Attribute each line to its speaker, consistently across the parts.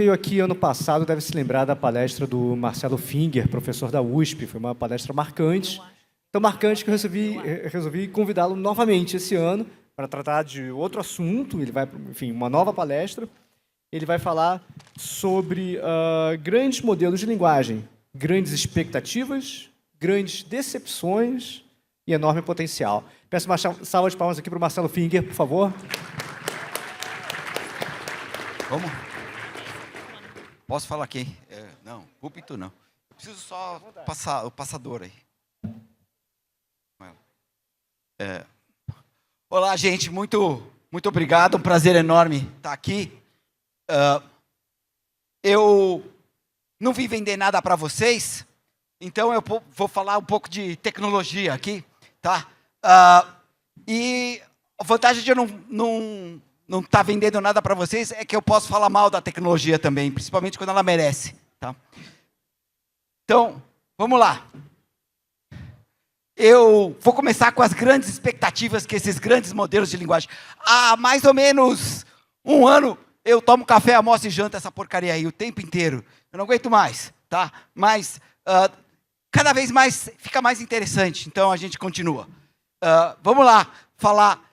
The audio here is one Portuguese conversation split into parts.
Speaker 1: veio aqui ano passado deve se lembrar da palestra do Marcelo Finger, professor da USP. Foi uma palestra marcante. Tão marcante que eu resolvi convidá-lo novamente esse ano para tratar de outro assunto. Ele vai, enfim, uma nova palestra. Ele vai falar sobre grandes modelos de linguagem, grandes expectativas, grandes decepções e enorme potencial. Peço uma salva de palmas aqui para o Marcelo Finger, por favor.
Speaker 2: Vamos? Posso falar aqui? Não, púlpito não. Eu preciso só passar o passador aí. Olá, gente. Muito obrigado. Um prazer enorme estar aqui. Eu não vim vender nada para vocês, então eu vou falar um pouco de tecnologia aqui, tá? E a vantagem de eu não estar vendendo nada para vocês é que eu posso falar mal da tecnologia também, principalmente quando ela merece, tá? Então, vamos lá. Eu vou começar com as grandes expectativas que esses grandes modelos de linguagem. Há mais ou menos um ano, eu tomo café, almoço e janto essa porcaria aí o tempo inteiro. Eu não aguento mais, tá? Mas cada vez mais fica mais interessante, então a gente continua. Vamos lá, falar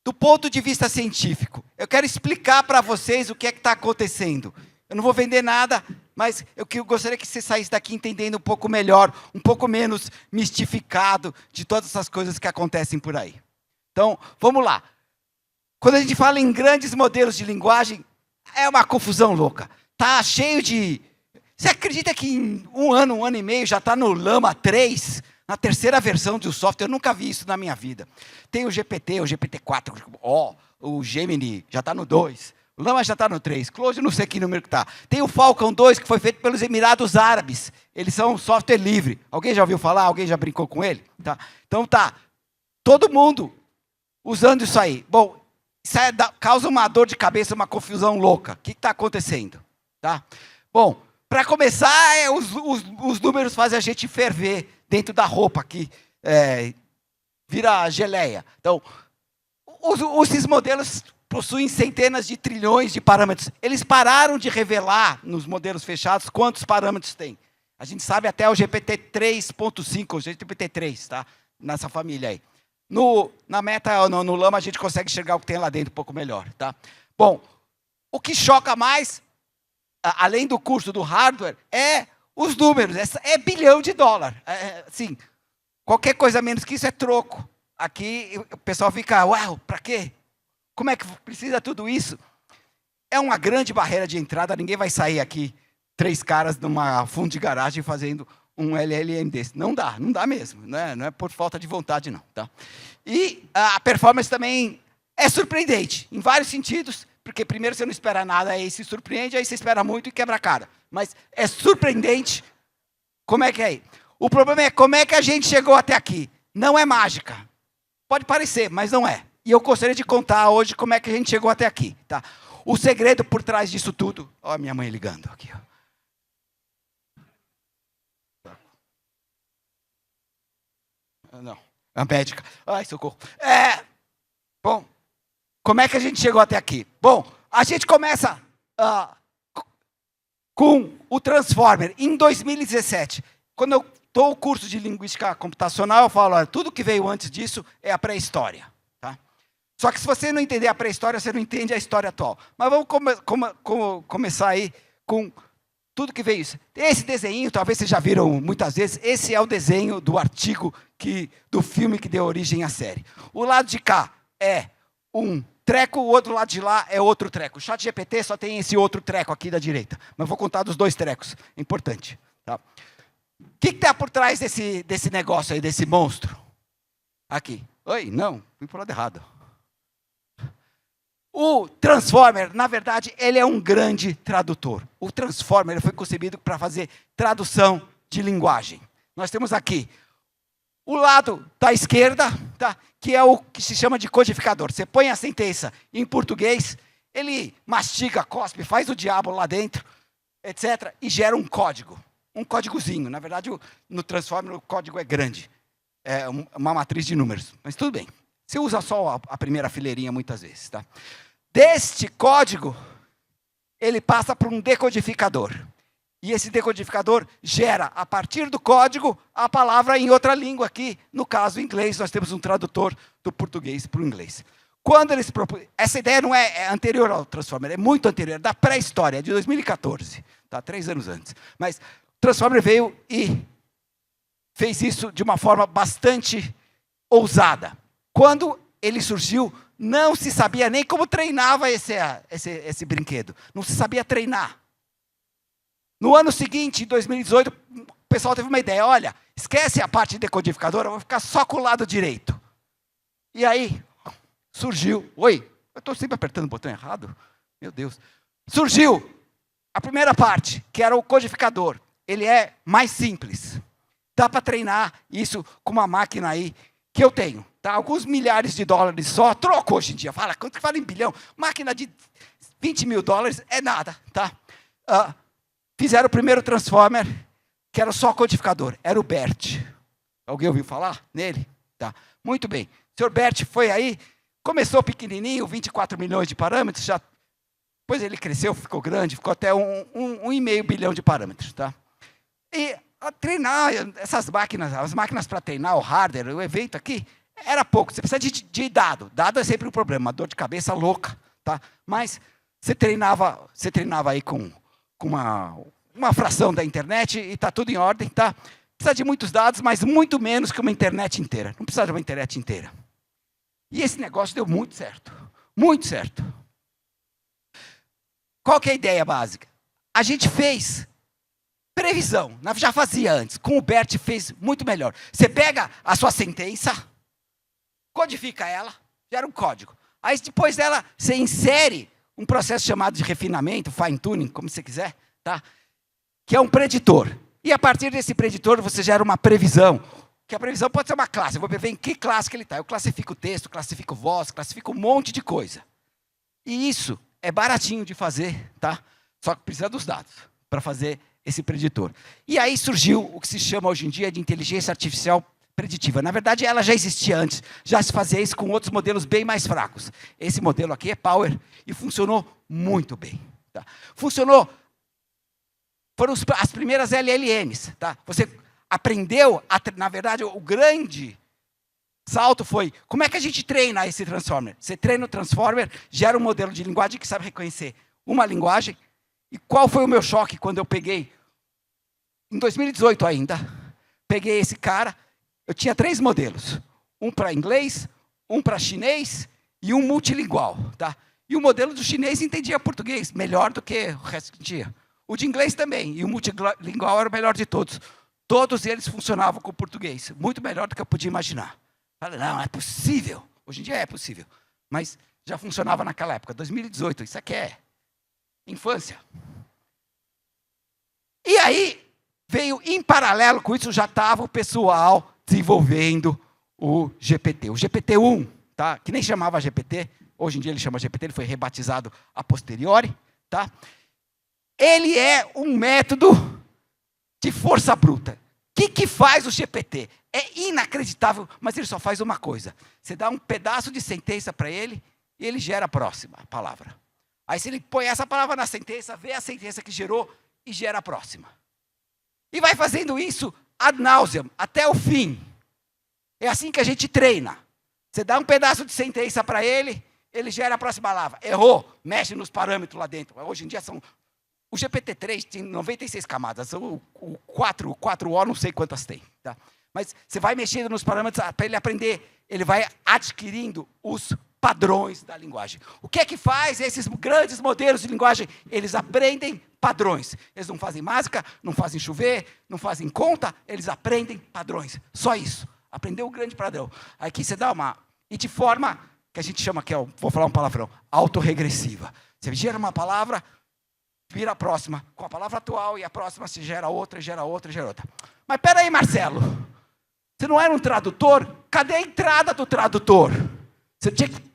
Speaker 2: do ponto de vista científico. Eu quero explicar para vocês o que é que está acontecendo. Eu não vou vender nada, mas eu gostaria que você saísse daqui entendendo um pouco melhor, um pouco menos mistificado de todas essas coisas que acontecem por aí. Então, vamos lá. Quando a gente fala em grandes modelos de linguagem, é uma confusão louca. Tá cheio de... Você acredita que em um ano e meio já está no Llama 3, na terceira versão do software? Eu nunca vi isso na minha vida. Tem o GPT, o GPT-4, o Gemini já está no 2, o Llama já está no 3, Claude não sei que número que está. Tem o Falcon 2, que foi feito pelos Emirados Árabes. Eles são um software livre. Alguém já ouviu falar? Alguém já brincou com ele? Tá. Então tá, todo mundo usando isso aí. Bom, isso causa uma dor de cabeça, uma confusão louca. O que está acontecendo? Tá? Bom, para começar, os números fazem a gente ferver dentro da roupa aqui. Vira geleia. Então, esses modelos possuem centenas de trilhões de parâmetros. Eles pararam de revelar nos modelos fechados quantos parâmetros tem. A gente sabe até o GPT 3.5, o GPT 3, tá? Nessa família aí. No Llama a gente consegue enxergar o que tem lá dentro um pouco melhor, tá? Bom, o que choca mais, além do custo do hardware, é os números. É bilhão de dólar. Assim, qualquer coisa menos que isso é troco. Aqui o pessoal fica, uau, para quê? Como é que precisa tudo isso? É uma grande barreira de entrada. Ninguém vai sair aqui, 3 caras numa fundo de garagem fazendo um LLM desse. Não dá mesmo. Não é por falta de vontade, não. Tá? E a performance também é surpreendente, em vários sentidos, porque primeiro você não espera nada, aí se surpreende, aí você espera muito e quebra a cara. Mas é surpreendente. Como é que é? O problema é como é que a gente chegou até aqui. Não é mágica. Pode parecer, mas não é. E eu gostaria de contar hoje como é que a gente chegou até aqui. Tá? O segredo por trás disso tudo... Olha a minha mãe ligando aqui. Não, a médica. Ai, socorro. Bom, como é que a gente chegou até aqui? Bom, a gente começa com o Transformer em 2017. Quando eu dou o curso de linguística computacional, eu falo, olha, tudo que veio antes disso é a pré-história. Tá? Só que se você não entender a pré-história, você não entende a história atual. Mas vamos começar aí com tudo que veio isso. Esse desenho, talvez vocês já viram muitas vezes, esse é o desenho do artigo, do filme que deu origem à série. O lado de cá é um treco, o outro lado de lá é outro treco. O ChatGPT só tem esse outro treco aqui da direita. Mas vou contar dos 2 trecos. É importante. Tá? O que está por trás desse negócio aí, desse monstro? Aqui. Oi, não, fui para o lado errado. O Transformer, na verdade, ele é um grande tradutor. O Transformer ele foi concebido para fazer tradução de linguagem. Nós temos aqui o lado da esquerda, tá? Que é o que se chama de codificador. Você põe a sentença em português, ele mastiga, cospe, faz o diabo lá dentro, etc. E gera um código. Um códigozinho. Na verdade, no Transformer o código é grande. É uma matriz de números. Mas tudo bem. Você usa só a primeira fileirinha muitas vezes. Tá? Deste código, ele passa por um decodificador. E esse decodificador gera, a partir do código, a palavra em outra língua aqui. No caso, em inglês, nós temos um tradutor do português para o inglês. Quando eles essa ideia não é anterior ao Transformer, é muito anterior, é da pré-história, é de 2014, tá? 3 anos antes. Mas o Transformer veio e fez isso de uma forma bastante ousada. Quando ele surgiu, não se sabia nem como treinava esse brinquedo. Não se sabia treinar. No ano seguinte, em 2018, o pessoal teve uma ideia. Olha, esquece a parte decodificadora, eu vou ficar só com o lado direito. E aí, surgiu... Oi, eu estou sempre apertando o botão errado? Meu Deus. Surgiu a primeira parte, que era o codificador. Ele é mais simples. Dá para treinar isso com uma máquina aí que eu tenho. Tá? Alguns milhares de dólares só. Troco hoje em dia. Quanto que fala em bilhão? Máquina de 20 mil dólares é nada. Tá? Fizeram o primeiro Transformer, que era só codificador. Era o BERT. Alguém ouviu falar nele? Tá. Muito bem. O senhor BERT foi aí, começou pequenininho, 24 milhões de parâmetros. Depois ele cresceu, ficou grande, ficou até 1,5 bilhão de parâmetros. Tá? E a treinar essas máquinas, as máquinas para treinar o hardware, o evento aqui, era pouco. Você precisa de dado. Dado é sempre um problema, uma dor de cabeça louca. Tá? Mas você treinava aí com uma fração da internet e está tudo em ordem. Tá? Precisa de muitos dados, mas muito menos que uma internet inteira. Não precisa de uma internet inteira. E esse negócio deu muito certo. Muito certo. Qual que é a ideia básica? A gente fez previsão. Já fazia antes. Com o BERT fez muito melhor. Você pega a sua sentença, codifica ela, gera um código. Aí depois dela, você insere um processo chamado de refinamento, fine tuning, como você quiser, tá? Que é um preditor. E a partir desse preditor, você gera uma previsão. Que a previsão pode ser uma classe. Eu vou ver em que classe que ele está. Eu classifico o texto, classifico voz, classifico um monte de coisa. E isso é baratinho de fazer, tá? Só que precisa dos dados para fazer esse preditor. E aí surgiu o que se chama hoje em dia de inteligência artificial preditiva. Na verdade, ela já existia antes. Já se fazia isso com outros modelos bem mais fracos. Esse modelo aqui é Power e funcionou muito bem. Tá? Funcionou. Foram as primeiras LLMs. Tá? Você aprendeu, na verdade, o grande salto foi, como é que a gente treina esse Transformer? Você treina o Transformer, gera um modelo de linguagem que sabe reconhecer uma linguagem. E qual foi o meu choque quando eu peguei, em 2018 ainda, peguei esse cara, eu tinha 3 modelos. Um para inglês, um para chinês e um multilingual. Tá? E o modelo do chinês entendia português melhor do que o resto que tinha. O de inglês também, e o multilingual era o melhor de todos. Todos eles funcionavam com o português, muito melhor do que eu podia imaginar. Falei, não é possível. Hoje em dia é possível. Mas já funcionava naquela época, 2018. Isso aqui é infância. E aí, veio em paralelo com isso, já estava o pessoal desenvolvendo o GPT. O GPT-1, tá? Que nem chamava GPT, hoje em dia ele chama GPT, ele foi rebatizado a posteriori. Tá? Ele é um método de força bruta. O que faz o GPT? É inacreditável, mas ele só faz uma coisa. Você dá um pedaço de sentença para ele e ele gera a próxima palavra. Aí se ele põe essa palavra na sentença, vê a sentença que gerou e gera a próxima. E vai fazendo isso ad nauseam, até o fim. É assim que a gente treina. Você dá um pedaço de sentença para ele, ele gera a próxima palavra. Errou, mexe nos parâmetros lá dentro. Hoje em dia são... O GPT-3 tem 96 camadas, o 4O não sei quantas tem. Tá? Mas você vai mexendo nos parâmetros para ele aprender, ele vai adquirindo os padrões da linguagem. O que é que faz esses grandes modelos de linguagem? Eles aprendem padrões. Eles não fazem mágica, não fazem chover, não fazem conta, eles aprendem padrões. Só isso. Aprendeu o grande padrão. Aqui você dá uma... E de forma que a gente chama, que é, vou falar um palavrão, autorregressiva. Você gera uma palavra, vira a próxima. Com a palavra atual e a próxima se gera outra, gera outra, gera outra. Mas espera aí, Marcelo. Você não era um tradutor? Cadê a entrada do tradutor? Você tinha que...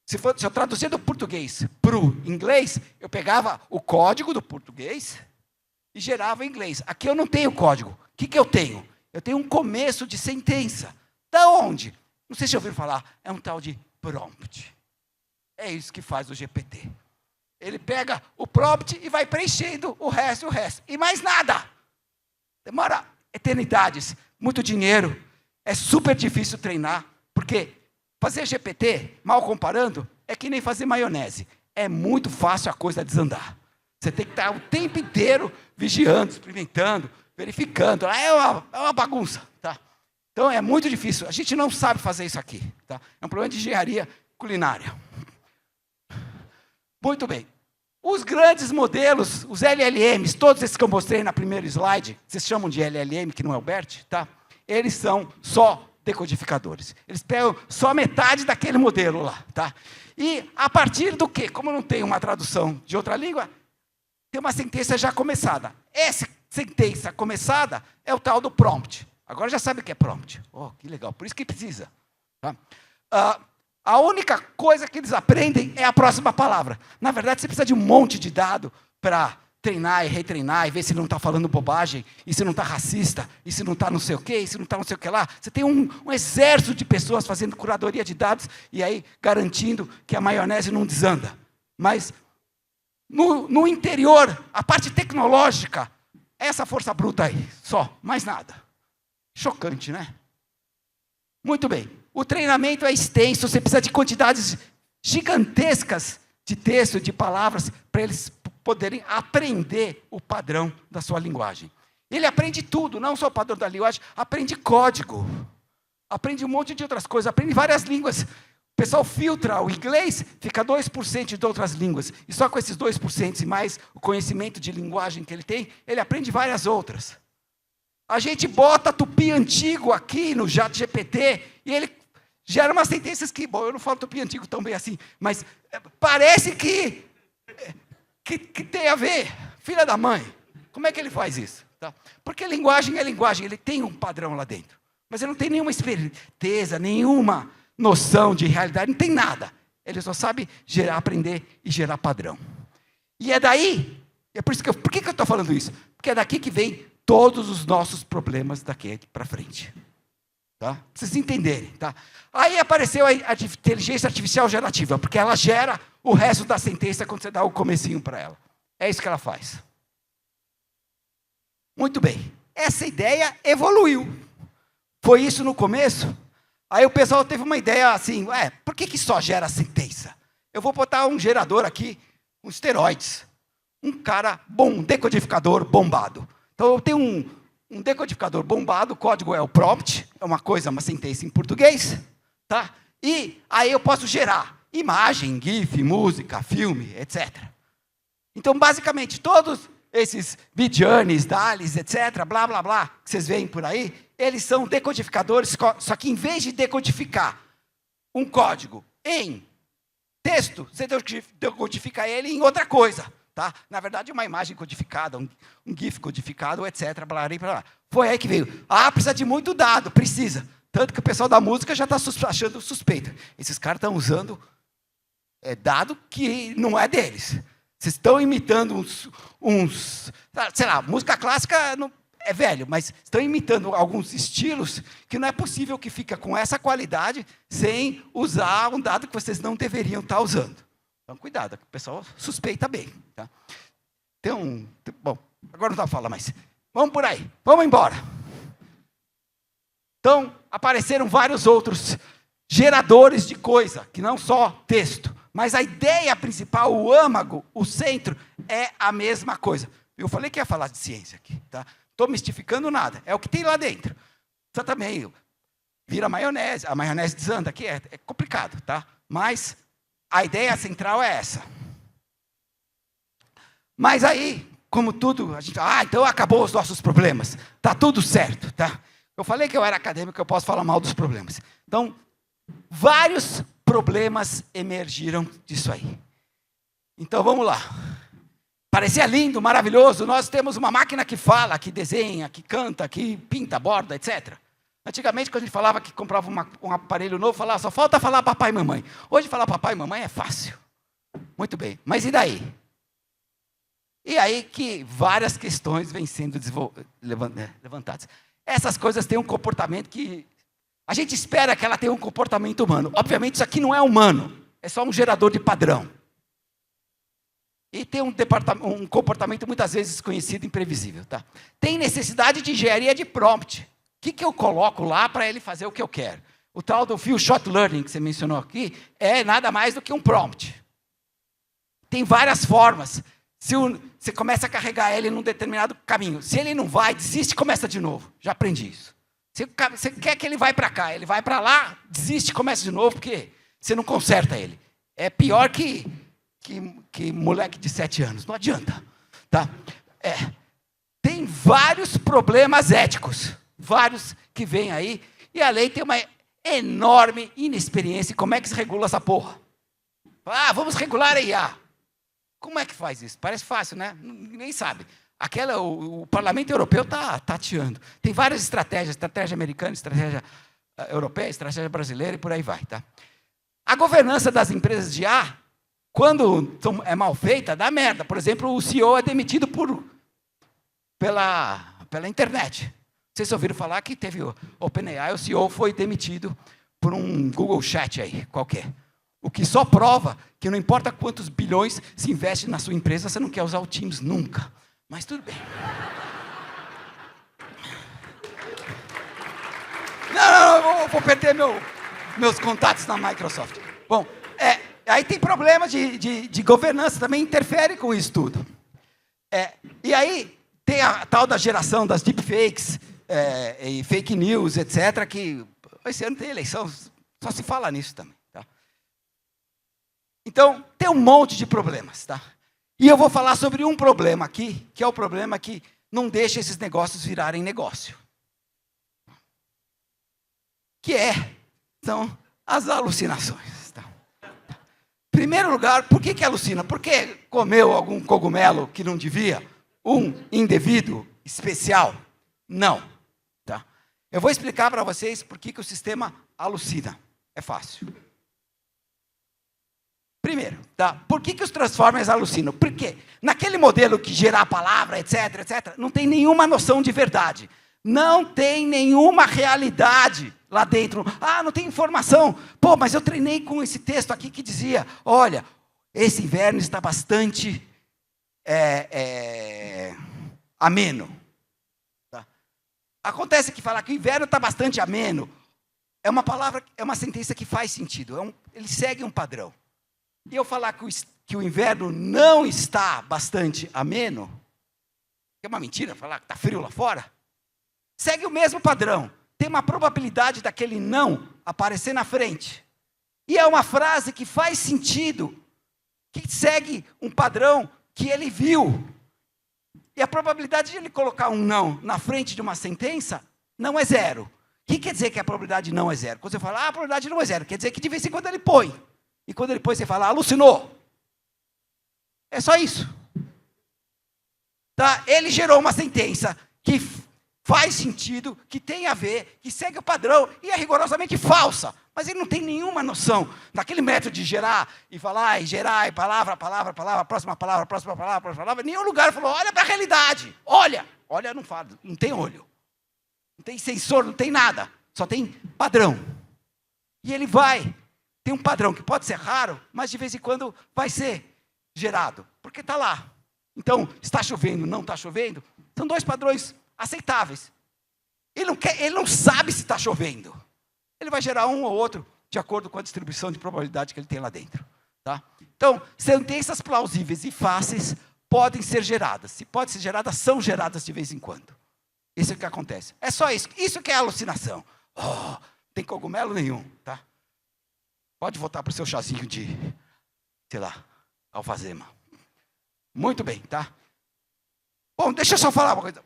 Speaker 2: Se eu traduzia do português para o inglês, eu pegava o código do português e gerava em inglês. Aqui eu não tenho código. O que eu tenho? Eu tenho um começo de sentença. Da onde? Não sei se já ouviram falar. É um tal de prompt. É isso que faz o GPT. Ele pega o prompt e vai preenchendo o resto. E mais nada. Demora eternidades, muito dinheiro. É super difícil treinar, porque fazer GPT, mal comparando, é que nem fazer maionese. É muito fácil a coisa desandar. Você tem que estar o tempo inteiro vigiando, experimentando, verificando. É uma bagunça, tá? Então é muito difícil. A gente não sabe fazer isso aqui, tá? É um problema de engenharia culinária. Muito bem. Os grandes modelos, os LLMs, todos esses que eu mostrei na primeira slide, vocês chamam de LLM, que não é o BERT, tá? Eles são só decodificadores. Eles pegam só metade daquele modelo lá, tá? E a partir do quê? Como não tem uma tradução de outra língua, tem uma sentença já começada. Essa sentença começada é o tal do prompt. Agora já sabe o que é prompt. Oh, que legal, por isso que precisa. Tá? A única coisa que eles aprendem é a próxima palavra. Na verdade, você precisa de um monte de dado para treinar e retreinar e ver se não está falando bobagem, e se não está racista, e se não está não sei o quê, e se não está não sei o que lá. Você tem um exército de pessoas fazendo curadoria de dados e aí garantindo que a maionese não desanda. Mas no interior, a parte tecnológica, é essa força bruta aí, só, mais nada. Chocante, né? Muito bem. O treinamento é extenso, você precisa de quantidades gigantescas de texto, de palavras, para eles poderem aprender o padrão da sua linguagem. Ele aprende tudo, não só o padrão da linguagem, aprende código, aprende um monte de outras coisas, aprende várias línguas. O pessoal filtra o inglês, fica 2% de outras línguas. E só com esses 2% e mais o conhecimento de linguagem que ele tem, ele aprende várias outras. A gente bota tupi antigo aqui no ChatGPT e ele gera umas sentenças que, bom, eu não falo tupi antigo tão bem assim, mas parece que tem a ver. Filha da mãe, como é que ele faz isso? Tá? Porque linguagem é linguagem, ele tem um padrão lá dentro. Mas ele não tem nenhuma esperteza, nenhuma noção de realidade, não tem nada. Ele só sabe aprender e gerar padrão. E é daí, por que eu estou falando isso? Porque é daqui que vem todos os nossos problemas daqui para frente. Tá? Para vocês entenderem. Tá? Aí apareceu a inteligência artificial gerativa, porque ela gera o resto da sentença quando você dá o comecinho para ela. É isso que ela faz. Muito bem. Essa ideia evoluiu. Foi isso no começo? Aí o pessoal teve uma ideia assim, por que só gera sentença? Eu vou botar um gerador aqui, com esteroides. Um cara bom, um decodificador bombado. Então eu tenho um decodificador bombado, o código é o prompt, é uma sentença em português, tá? E aí eu posso gerar imagem, GIF, música, filme, etc. Então, basicamente, todos esses Midjourneys, DALL-Es, etc., blá, blá, blá, que vocês veem por aí, eles são decodificadores, só que em vez de decodificar um código em texto, você decodifica ele em outra coisa. Tá? Na verdade, uma imagem codificada, um GIF codificado, etc. Blá, blá, blá. Foi aí que veio. Precisa de muito dado, precisa. Tanto que o pessoal da música já está achando suspeito. Esses caras estão usando dado que não é deles. Vocês estão imitando sei lá, música clássica não, é velho, mas estão imitando alguns estilos que não é possível que fica com essa qualidade sem usar um dado que vocês não deveriam estar usando. Então, cuidado, o pessoal suspeita bem. Tá? Bom, agora não dá para falar mais. Vamos por aí, vamos embora. Então, apareceram vários outros geradores de coisa, que não só texto. Mas a ideia principal, o âmago, o centro, é a mesma coisa. Eu falei que ia falar de ciência aqui. Tá? Estou mistificando nada, é o que tem lá dentro. Você também vira maionese, a maionese desanda aqui, é complicado, tá? Mas a ideia central é essa. Mas aí, como tudo, a gente fala, então acabou os nossos problemas. Está tudo certo, tá? Eu falei que eu era acadêmico, eu posso falar mal dos problemas. Então, vários problemas emergiram disso aí. Então, vamos lá. Parecia lindo, maravilhoso. Nós temos uma máquina que fala, que desenha, que canta, que pinta, borda, etc. Antigamente, quando a gente falava que comprava um aparelho novo, falava, só falta falar papai e mamãe. Hoje, falar papai e mamãe é fácil. Muito bem. Mas e daí? E aí que várias questões vêm sendo levantadas. Essas coisas têm um comportamento que a gente espera que ela tenha um comportamento humano. Obviamente, isso aqui não é humano. É só um gerador de padrão. e tem um comportamento muitas vezes desconhecido e imprevisível. Tá? Tem necessidade de engenharia de prompt. O que eu coloco lá para ele fazer o que eu quero? O tal do Few Shot Learning, que você mencionou aqui, é nada mais do que um prompt. Tem várias formas. Se você começa a carregar ele num determinado caminho. Se ele não vai, desiste e começa de novo. Já aprendi isso. Você quer que ele vá para cá, ele vai para lá, desiste e começa de novo, porque você não conserta ele. É pior que moleque de 7 anos. Não adianta. Tá? Tem vários problemas éticos. Vários que vêm aí. E a lei tem uma enorme inexperiência em como é que se regula essa porra. Vamos regular a IA. Como é que faz isso? Parece fácil, né? Ninguém sabe. O Parlamento Europeu está tateando. Tem várias estratégias, estratégia americana, estratégia europeia, estratégia brasileira e por aí vai. Tá? A governança das empresas de IA, quando é mal feita, dá merda. Por exemplo, o CEO é demitido pela internet. Vocês ouviram falar que teve o OpenAI, o CEO foi demitido por um Google Chat aí, qualquer. O que só prova que não importa quantos bilhões se investe na sua empresa, você não quer usar o Teams nunca. Mas tudo bem. Não, eu vou perder meus contatos na Microsoft. Bom, aí tem problemas de governança, também interfere com isso tudo. E aí tem a tal da geração das deepfakes, e fake news, etc., que esse ano tem eleição, só se fala nisso também. Tá? Então, tem um monte de problemas. Tá? E eu vou falar sobre um problema aqui, que é o problema que não deixa esses negócios virarem negócio. São as alucinações. Tá? Primeiro lugar, por que alucina? Porque comeu algum cogumelo que não devia? Um indevido especial? Não. Tá? Eu vou explicar para vocês por que o sistema alucina. É fácil. Primeiro, tá? Por que os Transformers alucinam? Porque naquele modelo que gera a palavra, etc., não tem nenhuma noção de verdade. Não tem nenhuma realidade lá dentro. Não tem informação. Pô, mas eu treinei com esse texto aqui que dizia, olha, esse inverno está bastante ameno. Tá? Acontece que falar que o inverno está bastante ameno é uma palavra, é uma sentença que faz sentido. Ele segue um padrão. E eu falar que o inverno não está bastante ameno, que é uma mentira falar que está frio lá fora, segue o mesmo padrão. Tem uma probabilidade daquele não aparecer na frente. E é uma frase que faz sentido, que segue um padrão que ele viu. E a probabilidade de ele colocar um não na frente de uma sentença não é zero. O que quer dizer que a probabilidade não é zero? Quando você fala, a probabilidade não é zero, quer dizer que de vez em quando ele põe. E quando ele põe, você fala, alucinou. É só isso. Tá? Ele gerou uma sentença que faz sentido, que tem a ver, que segue o padrão e é rigorosamente falsa. Mas ele não tem nenhuma noção daquele método de gerar e falar, e gerar, e palavra, próxima palavra. Em nenhum lugar falou, olha para a realidade. Olha, não fala, não tem olho. Não tem sensor, não tem nada. Só tem padrão. E ele tem um padrão que pode ser raro, mas de vez em quando vai ser gerado, porque está lá. Então, está chovendo, não está chovendo, são dois padrões aceitáveis. Ele não sabe se está chovendo. Ele vai gerar um ou outro de acordo com a distribuição de probabilidade que ele tem lá dentro. Tá? Então, sentenças plausíveis e fáceis podem ser geradas. Se podem ser geradas, são geradas de vez em quando. Isso é o que acontece. É só isso. Isso que é alucinação. Não tem cogumelo nenhum. Tá? Pode voltar para o seu chazinho de, sei lá, alfazema. Muito bem, tá? Bom, deixa eu só falar uma coisa.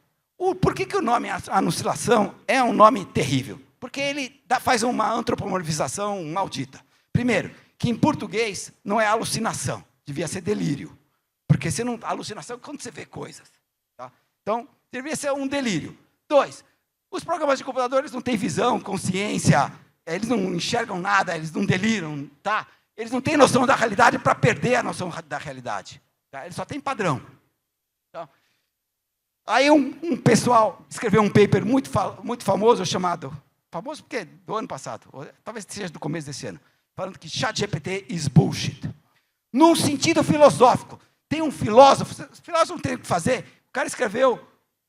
Speaker 2: Por que o nome alucinação é um nome terrível? Porque ele faz uma antropomorfização maldita. Primeiro, que em português não é alucinação, devia ser delírio. Porque alucinação é quando você vê coisas. Tá? Então, devia ser um delírio. 2, os programas de computadores não têm visão, consciência, eles não enxergam nada, eles não deliram, tá? Eles não têm noção da realidade para perder a noção da realidade. Tá? Eles só têm padrão. Tá? Aí um pessoal escreveu um paper muito famoso, famoso porque é do ano passado, talvez seja do começo desse ano, falando que ChatGPT is bullshit. Num sentido filosófico, Tem um filósofo, os filósofos não têm o que fazer, o cara escreveu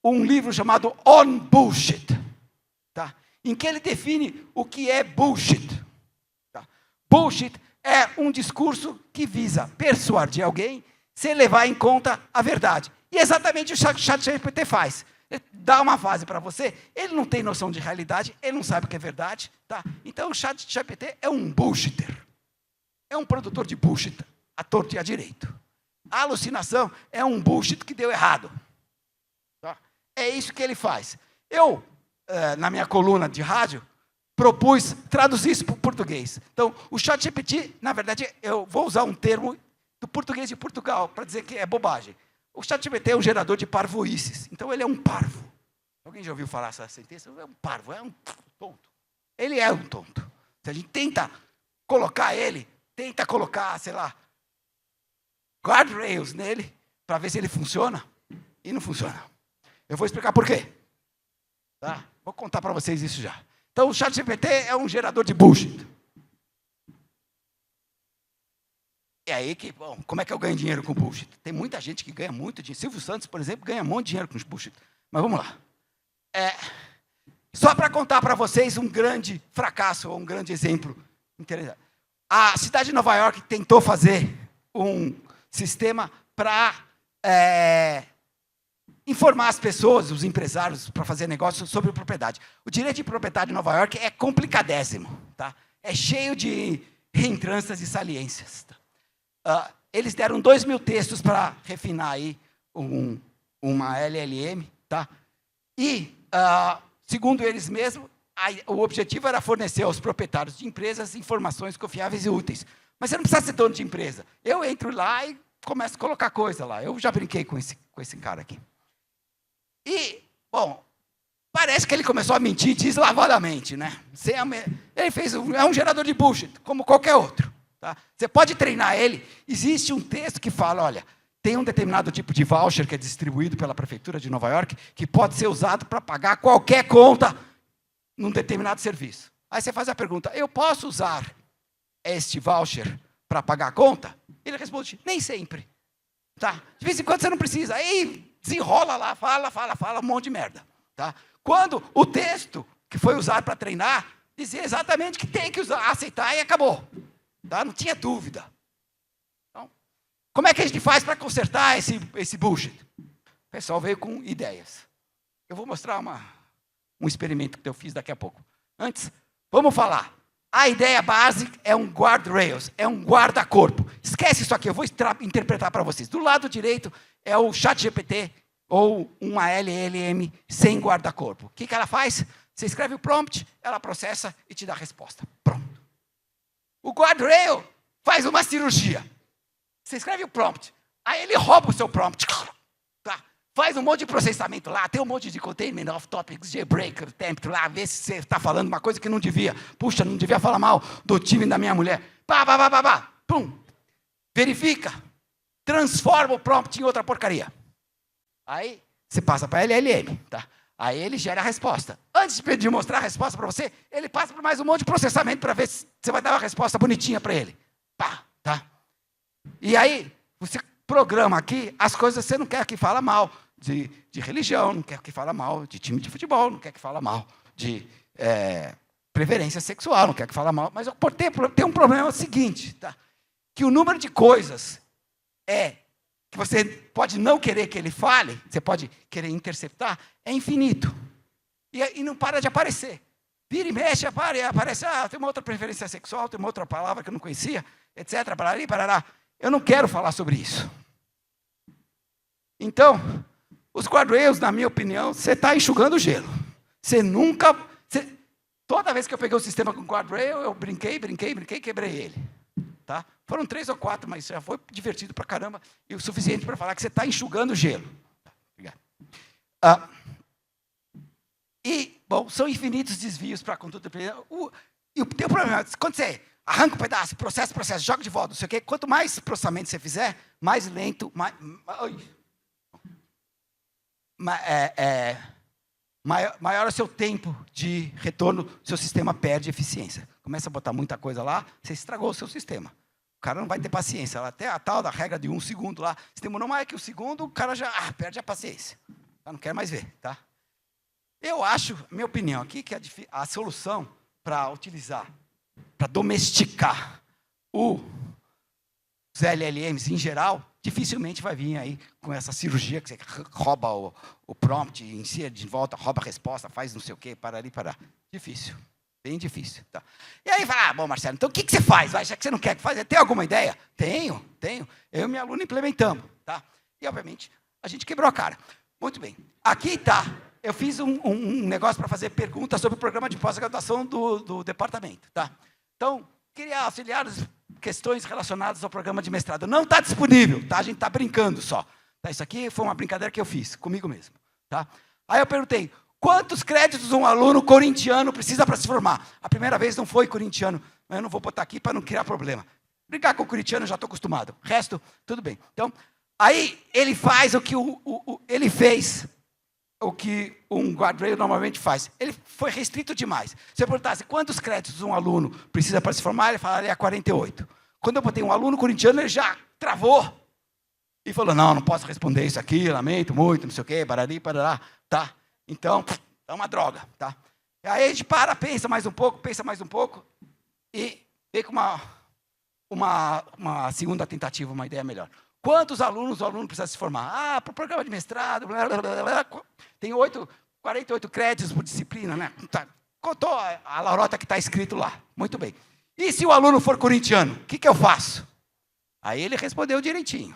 Speaker 2: um livro chamado On Bullshit, tá? Em que ele define o que é bullshit. Tá? Bullshit é um discurso que visa persuadir alguém sem levar em conta a verdade. E é exatamente o que o ChatGPT faz. Ele dá uma frase para você, ele não tem noção de realidade, ele não sabe o que é verdade. Tá? Então o ChatGPT é um bullshitter. É um produtor de bullshit, à torto e à direito. A alucinação é um bullshit que deu errado. Tá? É isso que ele faz. Eu, na minha coluna de rádio, propus traduzir isso para o português. Então, o ChatGPT, na verdade, eu vou usar um termo do português de Portugal, para dizer que é bobagem. O ChatGPT é um gerador de parvoíces. Então, ele é um parvo. Alguém já ouviu falar essa sentença? É um parvo, é um tonto. Ele é um tonto. Se a gente tenta colocar, sei lá, guardrails nele, para ver se ele funciona, e não funciona. Eu vou explicar por quê. Tá? Vou contar para vocês isso já. Então, o ChatGPT é um gerador de bullshit. E aí, bom, como é que eu ganho dinheiro com bullshit? Tem muita gente que ganha muito dinheiro. Silvio Santos, por exemplo, ganha um monte de dinheiro com bullshit. Mas vamos lá. Só para contar para vocês um grande fracasso, ou um grande exemplo interessante. A cidade de Nova York tentou fazer um sistema para informar as pessoas, os empresários, para fazer negócios sobre propriedade. O direito de propriedade em Nova York é complicadésimo. Tá? É cheio de reentrâncias e saliências. Tá? Eles deram 2.000 textos para refinar aí uma LLM. Tá? E, segundo eles mesmos, o objetivo era fornecer aos proprietários de empresas informações confiáveis e úteis. Mas você não precisa ser dono de empresa. Eu entro lá e começo a colocar coisa lá. Eu já brinquei com esse cara aqui. E, bom, parece que ele começou a mentir deslavadamente, né? Ele é um gerador de bullshit, como qualquer outro. Tá? Você pode treinar ele. Existe um texto que fala, olha, tem um determinado tipo de voucher que é distribuído pela Prefeitura de Nova York que pode ser usado para pagar qualquer conta num determinado serviço. Aí você faz a pergunta, eu posso usar este voucher para pagar a conta? Ele responde, nem sempre. Tá? De vez em quando você não precisa. Aí desenrola lá, fala um monte de merda. Tá? Quando o texto que foi usado para treinar dizia exatamente que tem que usar, aceitar e acabou. Tá? Não tinha dúvida. Então, como é que a gente faz para consertar esse bullshit? O pessoal veio com ideias. Eu vou mostrar um experimento que eu fiz daqui a pouco. Antes, vamos falar. A ideia básica é um guardrails, é um guarda-corpo. Esquece isso aqui, eu vou interpretar para vocês. Do lado direito é o ChatGPT ou uma LLM sem guarda-corpo. O que ela faz? Você escreve o prompt, ela processa e te dá a resposta. Pronto. O guardrail faz uma cirurgia. Você escreve o prompt, aí ele rouba o seu prompt. Tá? Faz um monte de processamento lá, tem um monte de containment, off-topics, jailbreak, temp lá, vê se você está falando uma coisa que não devia. Puxa, não devia falar mal do time da minha mulher. Pum. Verifica. Transforma o prompt em outra porcaria. Aí, você passa para a LLM. Tá? Aí ele gera a resposta. Antes de mostrar a resposta para você, ele passa por mais um monte de processamento para ver se você vai dar uma resposta bonitinha para ele. Tá? E aí, você programa aqui as coisas que você não quer que fala mal de religião, não quer que fala mal de time de futebol, não quer que fala mal de preferência sexual, não quer que fala mal. Mas tem um problema seguinte, tá? Que o número de coisas que você pode não querer que ele fale, você pode querer interceptar, é infinito. E não para de aparecer. Vira e mexe, aparece, tem uma outra preferência sexual, tem uma outra palavra que eu não conhecia, etc. Parará. Eu não quero falar sobre isso. Então, os guardrails, na minha opinião, você está enxugando o gelo. Toda vez que eu peguei o sistema com guardrail, eu brinquei, quebrei ele. Tá? Foram 3 ou 4, mas já foi divertido pra caramba e o suficiente para falar que você está enxugando o gelo. Tá, obrigado. Bom, são infinitos desvios para a conduta. E o teu problema é, quando você arranca um pedaço, processo, joga de volta, não sei o quê, quanto mais processamento você fizer, mais lento, maior é o seu tempo de retorno, seu sistema perde eficiência. Começa a botar muita coisa lá, você estragou o seu sistema. O cara não vai ter paciência. Até a tal da regra de 1 segundo lá, se demorou mais que 1 segundo, o cara já perde a paciência. Eu não quero mais ver, tá? Eu acho, minha opinião aqui, que a solução para utilizar, para domesticar os LLMs em geral, dificilmente vai vir aí com essa cirurgia que você rouba o prompt, ensina de volta, rouba a resposta, faz não sei o quê, para ali, parar. Difícil, bem difícil. Tá? E aí fala, bom, Marcelo, então o que você faz? Já que você não quer que faça, tem alguma ideia? Tenho. Eu e minha aluna implementamos. Tá? E, obviamente, a gente quebrou a cara. Muito bem. Aqui está. Eu fiz um negócio para fazer perguntas sobre o programa de pós-graduação do departamento. Tá? Então, queria auxiliar as questões relacionadas ao programa de mestrado. Não está disponível, tá? A gente está brincando só. Tá? Isso aqui foi uma brincadeira que eu fiz comigo mesmo. Tá? Aí eu perguntei, quantos créditos um aluno corintiano precisa para se formar? A primeira vez não foi corintiano, mas eu não vou botar aqui para não criar problema. Brincar com o corintiano eu já estou acostumado. O resto, tudo bem. Então, aí ele faz o que ele fez, o que um guardrail normalmente faz. Ele foi restrito demais. Se eu perguntasse quantos créditos um aluno precisa para se formar, ele falaria 48. Quando eu botei um aluno corintiano, ele já travou. E falou, não posso responder isso aqui, lamento muito, não sei o quê, barari, parará, tá? Então, é uma droga, tá? Aí a gente pensa mais um pouco, e vem com uma segunda tentativa, uma ideia melhor. Quantos alunos o aluno precisa se formar? Para o programa de mestrado, blá, blá, blá, blá, tem 48 créditos por disciplina, né? Tá. Contou a larota que está escrito lá. Muito bem. E se o aluno for corintiano, o que eu faço? Aí ele respondeu direitinho.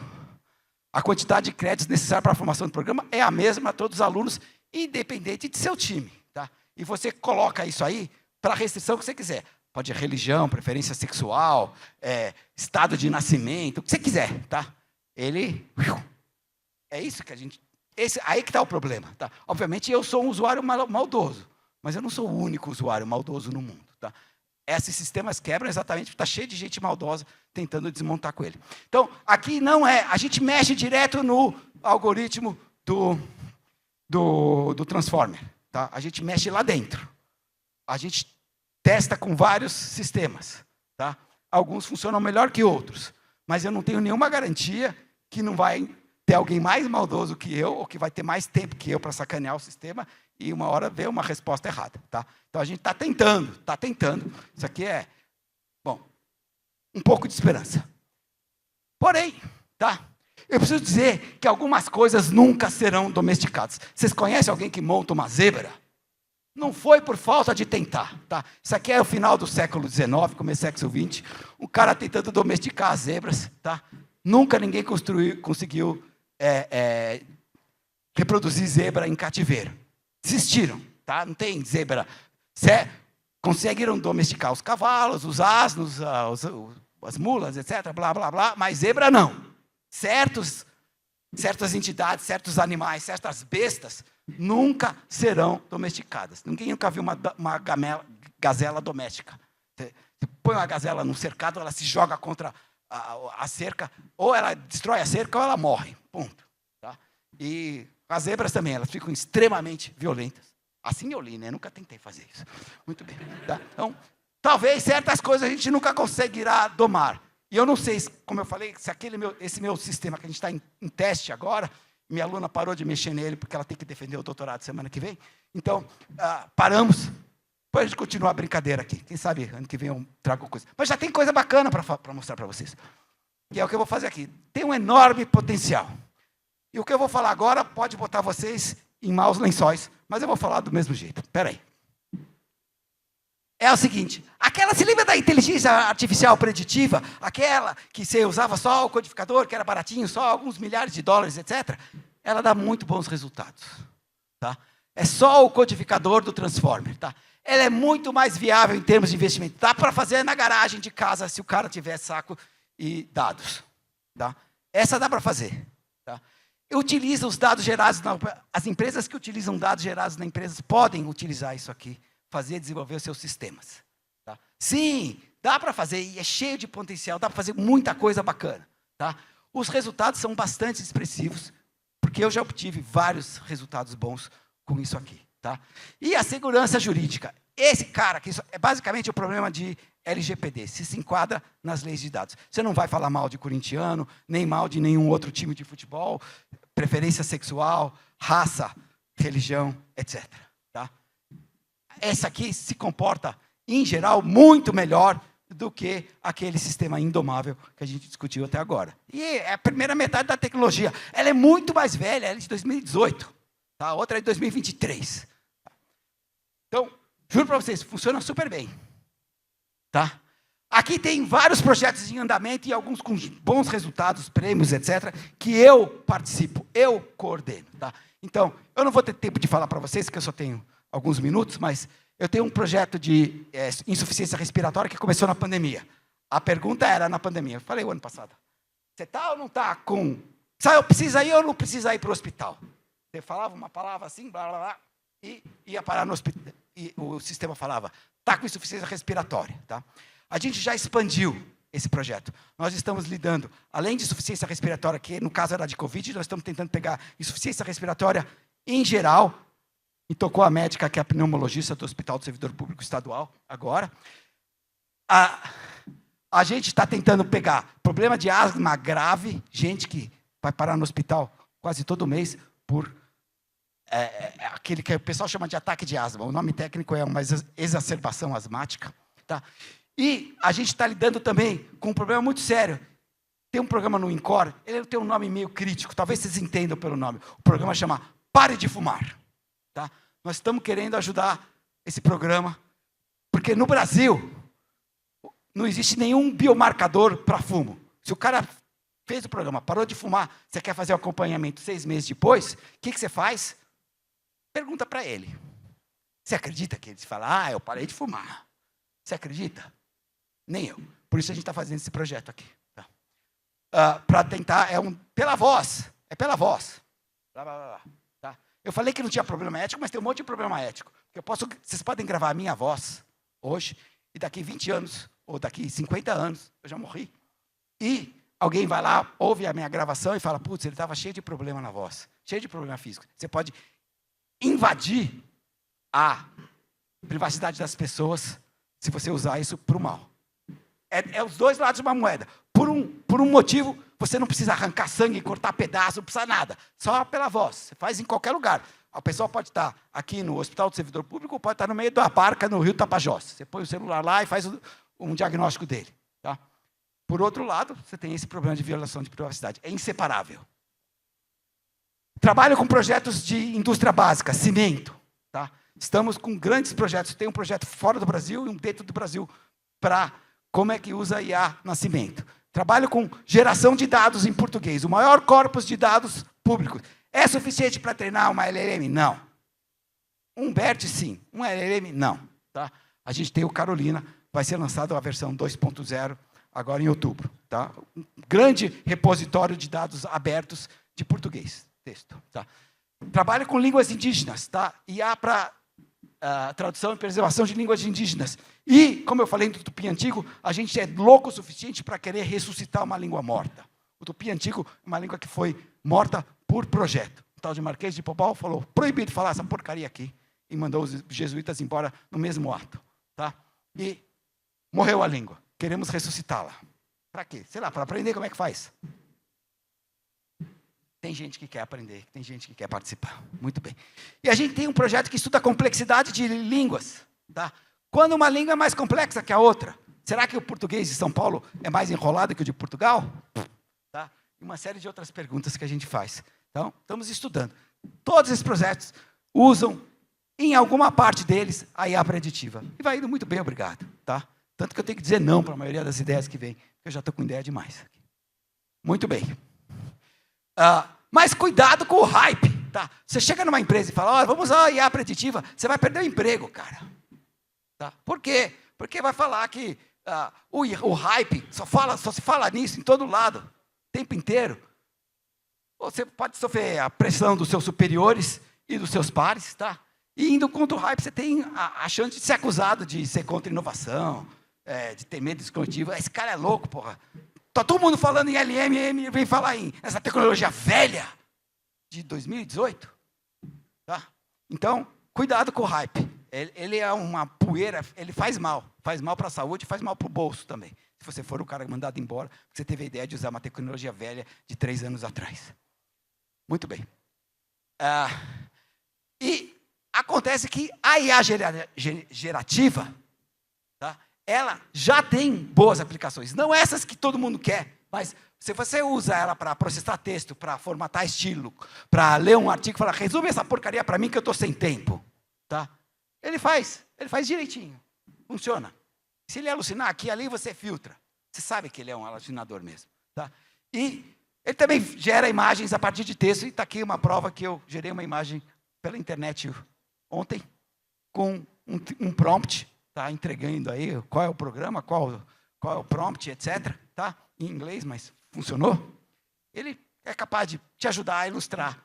Speaker 2: A quantidade de créditos necessária para a formação do programa é a mesma para todos os alunos, independente de seu time. Tá? E você coloca isso aí para a restrição que você quiser. Pode ser religião, preferência sexual, estado de nascimento, o que você quiser. Tá? É isso que a gente... aí que está o problema. Tá? Obviamente, eu sou um usuário maldoso, mas eu não sou o único usuário maldoso no mundo. Tá? Esses sistemas quebram exatamente porque está cheio de gente maldosa tentando desmontar com ele. Então, aqui não é... A gente mexe direto no algoritmo do Transformer. Tá? A gente mexe lá dentro. A gente testa com vários sistemas. Tá? Alguns funcionam melhor que outros. Mas eu não tenho nenhuma garantia que não vai ter alguém mais maldoso que eu, ou que vai ter mais tempo que eu para sacanear o sistema, e uma hora ver uma resposta errada. Tá? Então, a gente está tentando. Isso aqui é, bom, um pouco de esperança. Porém, tá? Eu preciso dizer que algumas coisas nunca serão domesticadas. Vocês conhecem alguém que monta uma zebra? Não foi por falta de tentar. Tá? Isso aqui é o final do século XIX, começo do século XX. Um cara tentando domesticar as zebras. Tá? Nunca ninguém conseguiu reproduzir zebra em cativeiro. Desistiram. Tá? Não tem zebra. Conseguiram domesticar os cavalos, os asnos, as mulas, etc. Blá, blá, blá. Mas zebra não. Certas entidades, certos animais, certas bestas nunca serão domesticadas. Ninguém nunca viu uma gazela doméstica. Você põe uma gazela num cercado, ela se joga contra a cerca, ou ela destrói a cerca ou ela morre. Ponto. Tá? E as zebras também, elas ficam extremamente violentas. Assim eu li, né? Nunca tentei fazer isso. Muito bem. Tá? Então, talvez certas coisas a gente nunca conseguirá domar. E eu não sei, como eu falei, se esse meu sistema que a gente está em teste agora, minha aluna parou de mexer nele porque ela tem que defender o doutorado semana que vem. Então, paramos. Depois a gente continua a brincadeira aqui. Quem sabe ano que vem eu trago coisa. Mas já tem coisa bacana para mostrar para vocês. Que é o que eu vou fazer aqui. Tem um enorme potencial. E o que eu vou falar agora pode botar vocês em maus lençóis, mas eu vou falar do mesmo jeito. Espera aí. É o seguinte, se lembra da inteligência artificial preditiva, aquela que você usava só o codificador, que era baratinho, só alguns milhares de dólares, etc. Ela dá muito bons resultados. Tá? É só o codificador do Transformer. Tá? Ela é muito mais viável em termos de investimento. Dá para fazer na garagem de casa, se o cara tiver saco e dados. Tá? Essa dá para fazer. Tá? Utiliza os dados gerados, as empresas que utilizam dados gerados na empresa podem utilizar isso aqui. Desenvolver os seus sistemas. Tá? Sim, dá para fazer, e é cheio de potencial, dá para fazer muita coisa bacana. Tá? Os resultados são bastante expressivos, porque eu já obtive vários resultados bons com isso aqui. Tá? E a segurança jurídica. Esse cara, que isso é basicamente o problema de LGPD, se enquadra nas leis de dados. Você não vai falar mal de corintiano, nem mal de nenhum outro time de futebol, preferência sexual, raça, religião, etc. Tá? Essa aqui se comporta, em geral, muito melhor do que aquele sistema indomável que a gente discutiu até agora. E é a primeira metade da tecnologia. Ela é muito mais velha, ela é de 2018. Tá? A outra é de 2023. Então, juro para vocês, funciona super bem. Tá? Aqui tem vários projetos em andamento e alguns com bons resultados, prêmios, etc., que eu participo, eu coordeno. Tá? Então, eu não vou ter tempo de falar para vocês, que eu só tenho alguns minutos, mas eu tenho um projeto de insuficiência respiratória que começou na pandemia. A pergunta era na pandemia, eu falei o ano passado, você está ou não está com... Sabe, precisa ir ou não precisa ir para o hospital? Você falava uma palavra assim, blá, blá, blá, e ia parar no hospital. E o sistema falava, está com insuficiência respiratória. Tá? A gente já expandiu esse projeto. Nós estamos lidando, além de insuficiência respiratória, que no caso era de Covid, nós estamos tentando pegar insuficiência respiratória em geral, e tocou a médica, que é a pneumologista do Hospital do Servidor Público Estadual, agora. A gente está tentando pegar problema de asma grave, gente que vai parar no hospital quase todo mês por... aquele que o pessoal chama de ataque de asma. O nome técnico é uma exacerbação asmática. Tá? E a gente está lidando também com um problema muito sério. Tem um programa no INCOR, ele tem um nome meio crítico, talvez vocês entendam pelo nome. O programa chama Pare de Fumar. Tá? Nós estamos querendo ajudar esse programa, porque no Brasil não existe nenhum biomarcador para fumo. Se o cara fez o programa, parou de fumar, você quer fazer o acompanhamento 6 meses depois, o que você faz? Pergunta para ele. Você acredita que ele fala, eu parei de fumar? Você acredita? Nem eu. Por isso a gente está fazendo esse projeto aqui. Tá? Para tentar, pela voz. É pela voz. Blá, blá, blá, tá? Eu falei que não tinha problema ético, mas tem um monte de problema ético. Vocês podem gravar a minha voz hoje, e daqui 20 anos, ou daqui 50 anos, eu já morri. E alguém vai lá, ouve a minha gravação e fala, putz, ele estava cheio de problema na voz, cheio de problema físico. Você pode invadir a privacidade das pessoas se você usar isso para o mal. É os dois lados de uma moeda. Por um motivo, você não precisa arrancar sangue, cortar pedaço, não precisa nada. Só pela voz. Você faz em qualquer lugar. A pessoa pode estar aqui no Hospital do Servidor Público ou pode estar no meio da barca no Rio Tapajós. Você põe o celular lá e faz um diagnóstico dele. Tá? Por outro lado, você tem esse problema de violação de privacidade. É inseparável. Trabalho com projetos de indústria básica, cimento. Tá? Estamos com grandes projetos. Tem um projeto fora do Brasil e um dentro do Brasil para como é que usa IA no cimento. Trabalho com geração de dados em português. O maior corpus de dados públicos. É suficiente para treinar uma LLM? Não. Um BERT, sim. Um LLM, não. Tá? A gente tem o Carolina. Vai ser lançado a versão 2.0 agora em outubro. Tá? Um grande repositório de dados abertos de português. Texto. Tá? Trabalho com línguas indígenas. Tá? IA para tradução e preservação de línguas indígenas. E, como eu falei do Tupi Antigo, a gente é louco o suficiente para querer ressuscitar uma língua morta. O Tupi Antigo é uma língua que foi morta por projeto. O tal de Marquês de Pombal falou, proibido falar essa porcaria aqui, e mandou os jesuítas embora no mesmo ato. Tá? E morreu a língua. Queremos ressuscitá-la. Para quê? Sei lá, para aprender como é que faz. Tem gente que quer aprender, tem gente que quer participar. Muito bem. E a gente tem um projeto que estuda a complexidade de línguas. Tá? Quando uma língua é mais complexa que a outra, será que o português de São Paulo é mais enrolado que o de Portugal? Tá? E uma série de outras perguntas que a gente faz. Então, estamos estudando. Todos esses projetos usam, em alguma parte deles, a IA preditiva. E vai indo muito bem, obrigado. Tá? Tanto que eu tenho que dizer não para a maioria das ideias que vem, porque eu já estou com ideia demais. Muito bem. Mas cuidado com o hype. Tá? Você chega numa empresa e fala, vamos usar a IA preditiva, você vai perder o emprego, cara. Tá? Por quê? Porque vai falar que o hype só se fala nisso em todo lado, o tempo inteiro. Você pode sofrer a pressão dos seus superiores e dos seus pares, tá? E indo contra o hype, você tem a chance de ser acusado de ser contra a inovação, de ter medo exclusivo. Esse cara é louco, porra. Está todo mundo falando em LM, vem falar nessa tecnologia velha de 2018. Tá? Então, cuidado com o hype. Ele é uma poeira, ele faz mal para a saúde, faz mal para o bolso também. Se você for o cara mandado embora, porque você teve a ideia de usar uma tecnologia velha de 3 anos atrás. Muito bem. E acontece que a IA gerativa, tá, ela já tem boas aplicações. Não essas que todo mundo quer, mas se você usa ela para processar texto, para formatar estilo, para ler um artigo e falar, resume essa porcaria para mim que eu estou sem tempo. Tá? Ele faz direitinho. Funciona. Se ele alucinar aqui e ali, você filtra. Você sabe que ele é um alucinador mesmo. Tá? E ele também gera imagens a partir de texto. E está aqui uma prova que eu gerei uma imagem pela internet ontem, com um prompt, tá? Entregando aí qual é o programa, qual é o prompt, etc. Tá? Em inglês, mas funcionou. Ele é capaz de te ajudar a ilustrar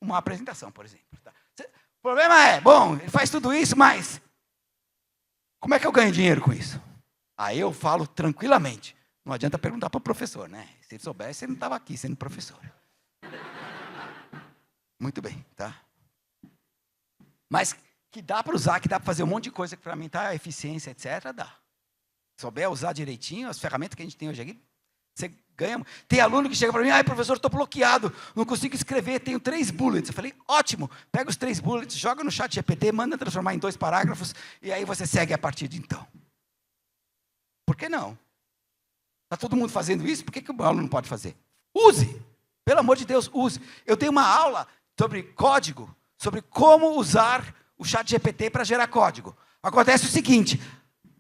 Speaker 2: uma apresentação, por exemplo. Tá? O problema é, bom, ele faz tudo isso, mas como é que eu ganho dinheiro com isso? Aí eu falo tranquilamente. Não adianta perguntar para o professor, né? Se ele soubesse, ele não estava aqui sendo professor. Muito bem, tá? Mas que dá para usar, que dá para fazer um monte de coisa que para mim tá eficiência, etc., dá. Se souber usar direitinho, as ferramentas que a gente tem hoje aqui, você ganha. Tem aluno que chega para mim, professor, estou bloqueado, não consigo escrever, tenho 3 bullets. Eu falei, ótimo, pega os 3 bullets, joga no chat GPT, manda transformar em 2 parágrafos, e aí você segue a partir de então. Por que não? Está todo mundo fazendo isso, por que o aluno não pode fazer? Use, pelo amor de Deus, use. Eu dei uma aula sobre código, sobre como usar o chat GPT para gerar código. Acontece o seguinte,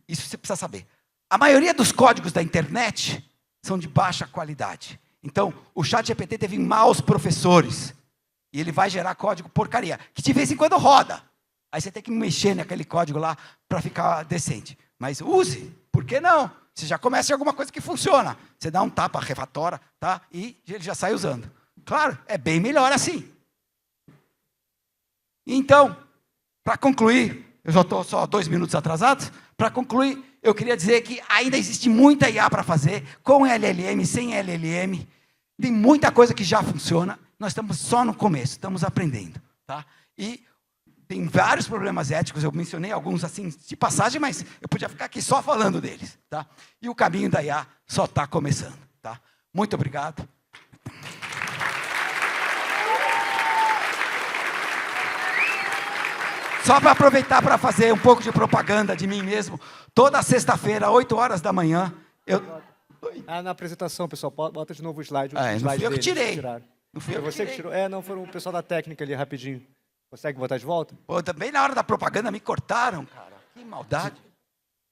Speaker 2: isso você precisa saber. A maioria dos códigos da internet são de baixa qualidade. Então, o chat GPT teve maus professores. E ele vai gerar código porcaria, que de vez em quando roda. Aí você tem que mexer naquele código lá para ficar decente. Mas use, por que não? Você já começa em alguma coisa que funciona. Você dá um tapa, refatora, tá? E ele já sai usando. Claro, é bem melhor assim. Então, para concluir, eu já estou só 2 minutos atrasado. Para concluir, eu queria dizer que ainda existe muita IA para fazer, com LLM, sem LLM. Tem muita coisa que já funciona. Nós estamos só no começo, estamos aprendendo. Tá? E tem vários problemas éticos, eu mencionei alguns assim de passagem, mas eu podia ficar aqui só falando deles. Tá? E o caminho da IA só está começando. Tá? Muito obrigado. Só para aproveitar para fazer um pouco de propaganda de mim mesmo, toda sexta-feira, 8 horas da manhã,
Speaker 1: na apresentação, pessoal, bota de novo o slide.
Speaker 2: Não fui eu que tirei.
Speaker 1: Não foi você que tirou? Não, foi o pessoal da técnica ali, rapidinho. Consegue botar de volta?
Speaker 2: Pô, também na hora da propaganda me cortaram, cara. Que maldade.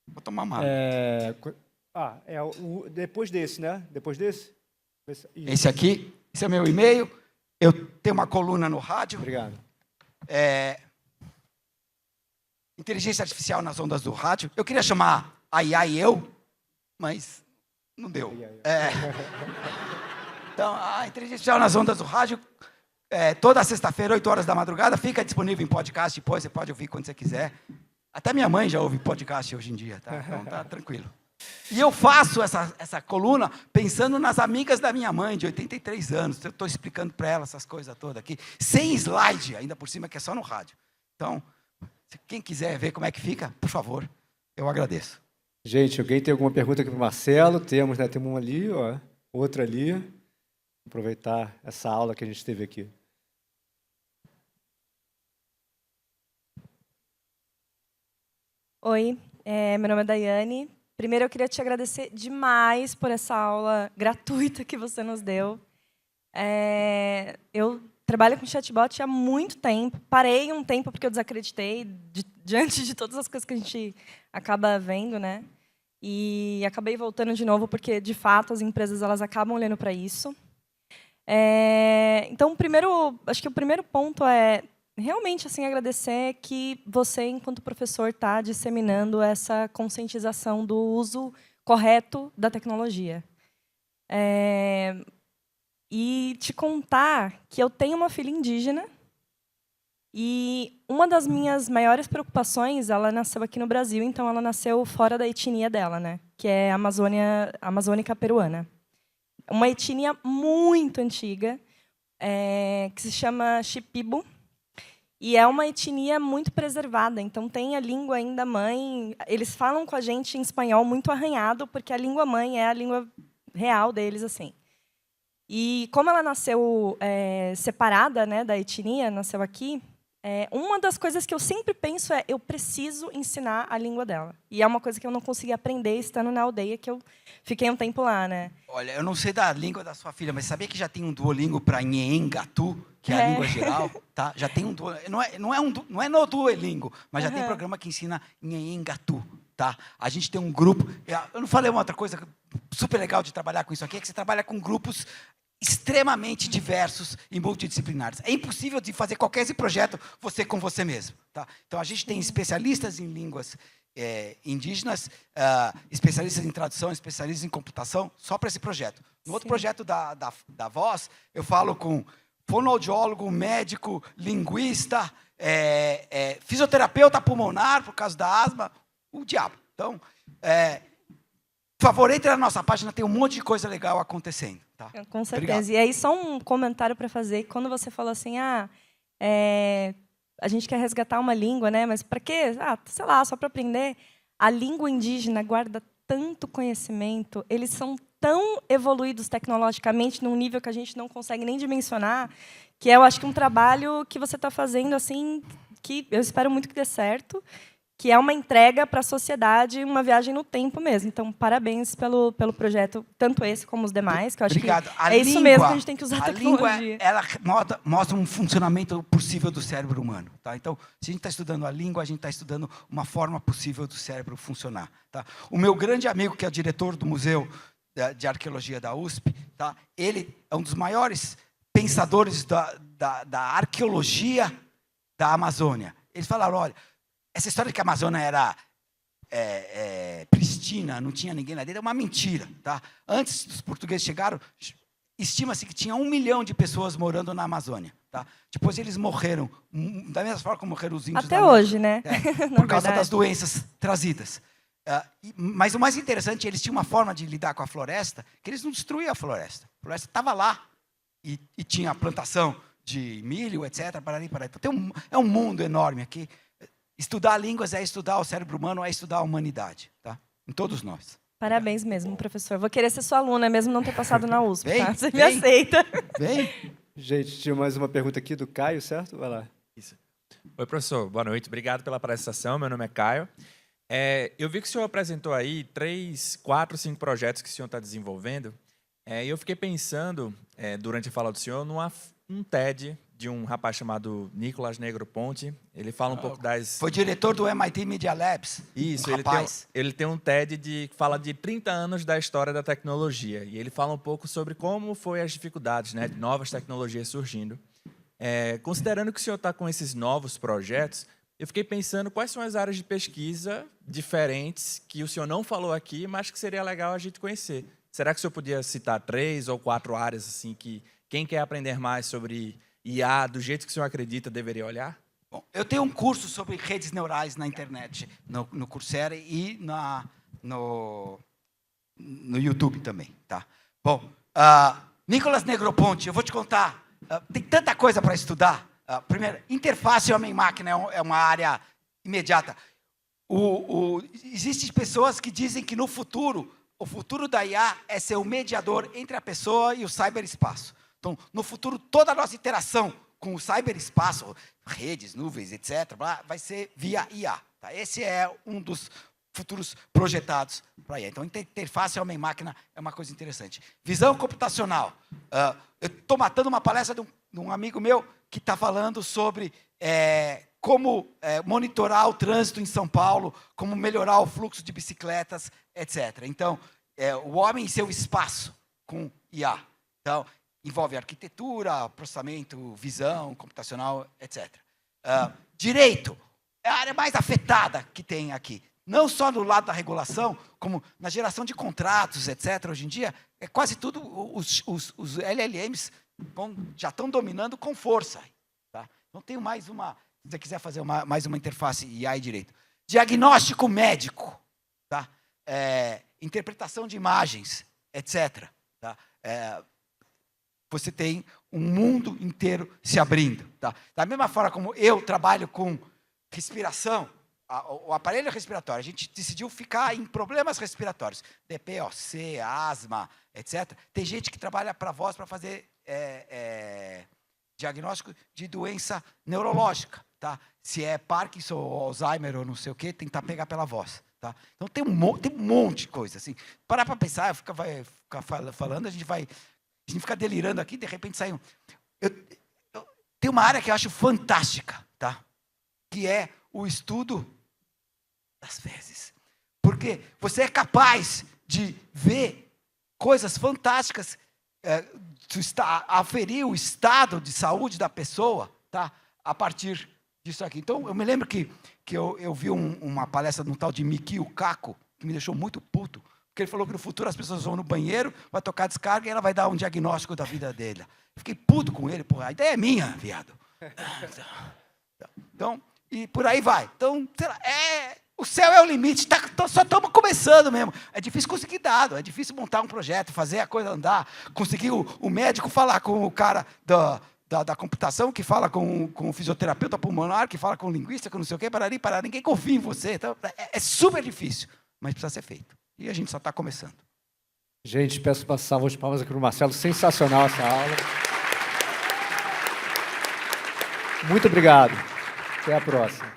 Speaker 2: Vou tomar uma.
Speaker 1: Depois desse, né? Depois desse?
Speaker 2: Esse aqui, esse é o meu e-mail. Eu tenho uma coluna no rádio.
Speaker 1: Obrigado.
Speaker 2: Inteligência artificial nas ondas do rádio. Eu queria chamar a IA e eu, mas não deu. Então, a inteligência artificial nas ondas do rádio, toda sexta-feira, 8 horas da madrugada, fica disponível em podcast, depois você pode ouvir quando você quiser. Até minha mãe já ouve podcast hoje em dia, tá? Então tá tranquilo. E eu faço essa coluna pensando nas amigas da minha mãe, de 83 anos. Eu estou explicando para ela essas coisas todas aqui, sem slide, ainda por cima, que é só no rádio. Então, se quem quiser ver como é que fica, por favor, eu agradeço.
Speaker 1: Gente, alguém tem alguma pergunta aqui para o Marcelo? Temos, né? Temos uma ali, ó, outra ali. Vou aproveitar essa aula que a gente teve aqui.
Speaker 3: Oi, meu nome é Daiane. Primeiro, eu queria te agradecer demais por essa aula gratuita que você nos deu. Eu trabalho com chatbot há muito tempo. Parei um tempo porque eu desacreditei diante de todas as coisas que a gente acaba vendo, né? E acabei voltando de novo porque, de fato, as empresas elas acabam olhando para isso. Então, acho que o primeiro ponto é realmente assim agradecer que você, enquanto professor, está disseminando essa conscientização do uso correto da tecnologia. E te contar que eu tenho uma filha indígena e uma das minhas maiores preocupações, ela nasceu aqui no Brasil, então ela nasceu fora da etnia dela, né? Que é a amazônica peruana. Uma etnia muito antiga, que se chama Shipibo. E é uma etnia muito preservada, então tem a língua ainda mãe. Eles falam com a gente em espanhol muito arranhado, porque a língua mãe é a língua real deles, assim. E como ela nasceu separada, né, da etnia, nasceu aqui, uma das coisas que eu sempre penso é eu preciso ensinar a língua dela. E é uma coisa que eu não consegui aprender estando na aldeia, que eu fiquei um tempo lá, né?
Speaker 2: Olha, eu não sei da língua da sua filha, mas sabia que já tem um Duolingo para Nheengatu, que é a língua geral, tá? Já tem um Duolingo, não é no Duolingo, mas já tem programa que ensina Nheengatu, tá? A gente tem um grupo, eu não falei uma outra coisa super legal de trabalhar com isso aqui, é que você trabalha com grupos extremamente diversos e multidisciplinares. É impossível de fazer qualquer esse projeto você com você mesmo, tá? Então a gente tem especialistas em línguas indígenas, especialistas em tradução, especialistas em computação, só para esse projeto. No outro projeto da Voz, eu falo com fonoaudiólogo, médico, linguista, fisioterapeuta pulmonar, por causa da asma, o diabo. Então, por favor, entre na nossa página, tem um monte de coisa legal acontecendo. Tá?
Speaker 3: Com certeza.
Speaker 2: Obrigado.
Speaker 3: E aí, só um comentário para fazer. Quando você falou assim, a gente quer resgatar uma língua, né? Mas para quê? Sei lá, só para aprender. A língua indígena guarda tanto conhecimento, eles são tão evoluídos tecnologicamente num nível que a gente não consegue nem dimensionar, que eu acho que um trabalho que você está fazendo, assim, que eu espero muito que dê certo, que é uma entrega para a sociedade, uma viagem no tempo mesmo. Então, parabéns pelo projeto, tanto esse como os demais, que eu acho
Speaker 2: Obrigado.
Speaker 3: que é isso mesmo que a gente tem que usar a tecnologia.
Speaker 2: A língua, ela mostra um funcionamento possível do cérebro humano. Tá? Então, se a gente está estudando a língua, a gente está estudando uma forma possível do cérebro funcionar. Tá? O meu grande amigo, que é o diretor do Museu de Arqueologia da USP, tá? Ele é um dos maiores pensadores da arqueologia da Amazônia. Eles falaram, olha, essa história de que a Amazônia era pristina, não tinha ninguém lá dentro, é uma mentira. Tá? Antes dos portugueses chegaram, estima-se que tinha 1 milhão de pessoas morando na Amazônia. Tá? Depois eles morreram, da mesma forma como morreram os índios.
Speaker 3: Até hoje, né?
Speaker 2: Por causa das doenças trazidas. Mas o mais interessante, eles tinham uma forma de lidar com a floresta, que eles não destruíam a floresta. A floresta estava lá e tinha plantação de milho, etc. Então, é um mundo enorme aqui. Estudar línguas é estudar o cérebro humano, é estudar a humanidade, tá? Em todos nós.
Speaker 3: Parabéns mesmo, professor. Vou querer ser sua aluna, mesmo não ter passado na USP,
Speaker 2: Vem,
Speaker 3: tá? Você me
Speaker 2: vem.
Speaker 3: aceita.
Speaker 2: Bem,
Speaker 1: Gente, tinha mais uma pergunta aqui do Caio, certo? Vai lá.
Speaker 4: Isso. Oi, professor. Boa noite. Obrigado pela apresentação. Meu nome é Caio. Eu vi que o senhor apresentou aí 3, 4, 5 projetos que o senhor está desenvolvendo. E eu fiquei pensando, durante a fala do senhor, num TED de um rapaz chamado Nicolas Negroponte. Ele fala um pouco das...
Speaker 2: foi diretor do MIT Media Labs.
Speaker 4: Isso,
Speaker 2: rapaz.
Speaker 4: ele tem um TED que fala de 30 anos da história da tecnologia. E ele fala um pouco sobre como foi as dificuldades, né, de novas tecnologias surgindo. Considerando que o senhor está com esses novos projetos, eu fiquei pensando quais são as áreas de pesquisa diferentes que o senhor não falou aqui, mas que seria legal a gente conhecer. Será que o senhor podia citar 3 ou 4 áreas assim, que quem quer aprender mais sobre IA, do jeito que o senhor acredita, deveria olhar?
Speaker 2: Bom, eu tenho um curso sobre redes neurais na internet, no Coursera e no YouTube também. Tá? Bom, Nicolas Negroponte, eu vou te contar, tem tanta coisa para estudar. Primeiro, interface homem-máquina é uma área imediata. Existem pessoas que dizem que no futuro, o futuro da IA é ser o mediador entre a pessoa e o cyberespaço. Então, no futuro, toda a nossa interação com o cyberespaço, redes, nuvens, etc., vai ser via IA. Tá? Esse é um dos futuros projetados para IA. Então, interface homem-máquina é uma coisa interessante. Visão computacional. Eu estou matando uma palestra de um amigo meu que está falando sobre como monitorar o trânsito em São Paulo, como melhorar o fluxo de bicicletas, etc. Então, o homem e seu espaço com IA. Então, envolve arquitetura, processamento, visão computacional, etc. Direito é a área mais afetada que tem aqui. Não só no lado da regulação, como na geração de contratos, etc. Hoje em dia, quase tudo, os LLMs já estão dominando com força. Tá? Então, tenho mais uma, se você quiser fazer mais uma interface IA e direito. Diagnóstico médico, tá? Interpretação de imagens, etc. Tá? você tem um mundo inteiro se abrindo. Tá? Da mesma forma como eu trabalho com respiração, o aparelho respiratório, a gente decidiu ficar em problemas respiratórios, DPOC, asma, etc. Tem gente que trabalha para a voz para fazer diagnóstico de doença neurológica. Tá? Se é Parkinson ou Alzheimer ou não sei o quê, tentar pegar pela voz. Tá? Então tem um monte de coisa. Assim. Parar para pensar, vai ficar falando, a gente fica delirando aqui, de repente sai um... Tem uma área que eu acho fantástica, tá? Que é o estudo das fezes. Porque você é capaz de ver coisas fantásticas, aferir o estado de saúde da pessoa, tá? A partir disso aqui. Então, eu me lembro que eu vi uma palestra de um tal de Mikio Kaku, que me deixou muito puto, porque ele falou que no futuro as pessoas vão no banheiro, vai tocar descarga e ela vai dar um diagnóstico da vida dele. Eu fiquei puto com ele, porra, a ideia é minha, viado. Então, e por aí vai. Então, sei lá, o céu é o limite, só estamos começando mesmo. É difícil conseguir dado, é difícil montar um projeto, fazer a coisa andar, conseguir o médico falar com o cara da computação, que fala com o fisioterapeuta pulmonar, que fala com o linguista, com não sei o quê, para ninguém confia em você. Então, é super difícil, mas precisa ser feito. E a gente só está começando.
Speaker 1: Gente, peço uma salva de palmas aqui para o Marcelo. Sensacional essa aula. Muito obrigado. Até a próxima.